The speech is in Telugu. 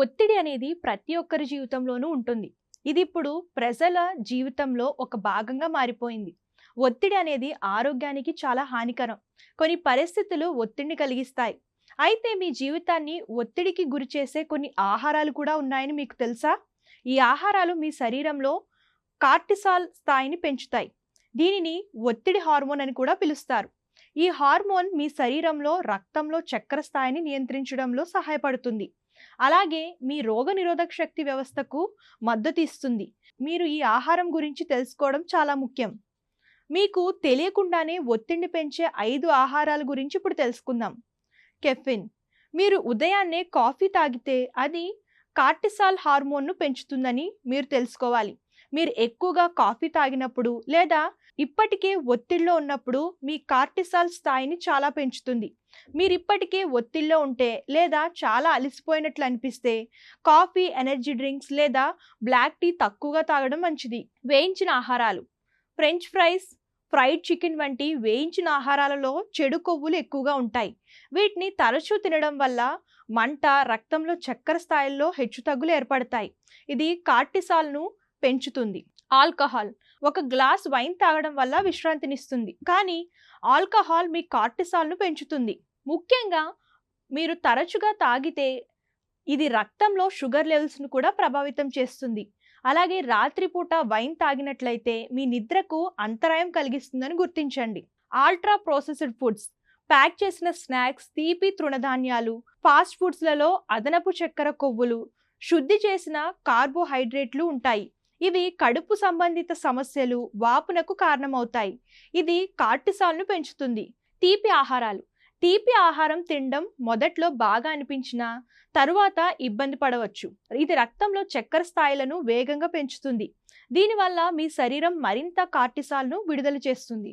ఒత్తిడి అనేది ప్రతి ఒక్కరి జీవితంలోనూ ఉంటుంది. ఇది ఇప్పుడు ప్రజల జీవితంలో ఒక భాగంగా మారిపోయింది. ఒత్తిడి అనేది ఆరోగ్యానికి చాలా హానికరం. కొన్ని పరిస్థితులు ఒత్తిడిని కలిగిస్తాయి. అయితే మీ జీవితాన్ని ఒత్తిడికి గురిచేసే కొన్ని ఆహారాలు కూడా ఉన్నాయని మీకు తెలుసా? ఈ ఆహారాలు మీ శరీరంలో కార్టిసాల్ స్థాయిని పెంచుతాయి. దీనిని ఒత్తిడి హార్మోన్ అని కూడా పిలుస్తారు. ఈ హార్మోన్ మీ శరీరంలో రక్తంలో చక్కెర స్థాయిని నియంత్రించడంలో సహాయపడుతుంది. అలాగే మీ రోగనిరోధక శక్తి వ్యవస్థకు మద్దతు ఇస్తుంది. మీరు ఈ ఆహారం గురించి తెలుసుకోవడం చాలా ముఖ్యం. మీకు తెలియకుండానే ఒత్తిడిని పెంచే 5 ఆహారాల గురించి ఇప్పుడు తెలుసుకుందాం. కెఫిన్. మీరు ఉదయాన్నే కాఫీ తాగితే అది కార్టిసాల్ హార్మోన్ను పెంచుతుందని మీరు తెలుసుకోవాలి. మీరు ఎక్కువగా కాఫీ తాగినప్పుడు లేదా ఇప్పటికే ఒత్తిడిలో ఉన్నప్పుడు మీ కార్టిసాల్ స్థాయిని చాలా పెంచుతుంది. మీరు ఇప్పటికే ఒత్తిడిలో ఉంటే లేదా చాలా అలసిపోయినట్లు అనిపిస్తే కాఫీ, ఎనర్జీ డ్రింక్స్ లేదా బ్లాక్ టీ తక్కువగా తాగడం మంచిది. వేయించిన ఆహారాలు. ఫ్రెంచ్ ఫ్రైస్, ఫ్రైడ్ చికెన్ వంటి వేయించిన ఆహారాలలో చెడు కొవ్వులు ఎక్కువగా ఉంటాయి. వీటిని తరచూ తినడం వల్ల మంట, రక్తంలో చక్కెర స్థాయిల్లో హెచ్చుతగ్గులు ఏర్పడతాయి. ఇది కార్టిసాల్ను పెంచుతుంది. ఆల్కహాల్. ఒక గ్లాస్ వైన్ తాగడం వల్ల విశ్రాంతినిస్తుంది, కానీ ఆల్కహాల్ మీ కార్టిసాల్ను పెంచుతుంది. ముఖ్యంగా మీరు తరచుగా తాగితే ఇది రక్తంలో షుగర్ లెవెల్స్ను కూడా ప్రభావితం చేస్తుంది. అలాగే రాత్రిపూట వైన్ తాగినట్లయితే మీ నిద్రకు అంతరాయం కలిగిస్తుందని గుర్తించండి. Ultra processed foods. ప్యాక్ చేసిన స్నాక్స్, తీపి తృణధాన్యాలు, ఫాస్ట్ ఫుడ్స్లలో అదనపు చక్కెర, కొవ్వులు, శుద్ధి చేసిన కార్బోహైడ్రేట్లు ఉంటాయి. ఇవి కడుపు సంబంధిత సమస్యలు, వాపునకు కారణమవుతాయి. ఇది కార్టిసాల్ను పెంచుతుంది. తీపి ఆహారాలు. తీపి ఆహారం తినడం మొదట్లో బాగా అనిపించినా తరువాత ఇబ్బంది పడవచ్చు. ఇది రక్తంలో చక్కెర స్థాయిలను వేగంగా పెంచుతుంది. దీనివల్ల మీ శరీరం మరింత కార్టిసాల్ను విడుదల చేస్తుంది.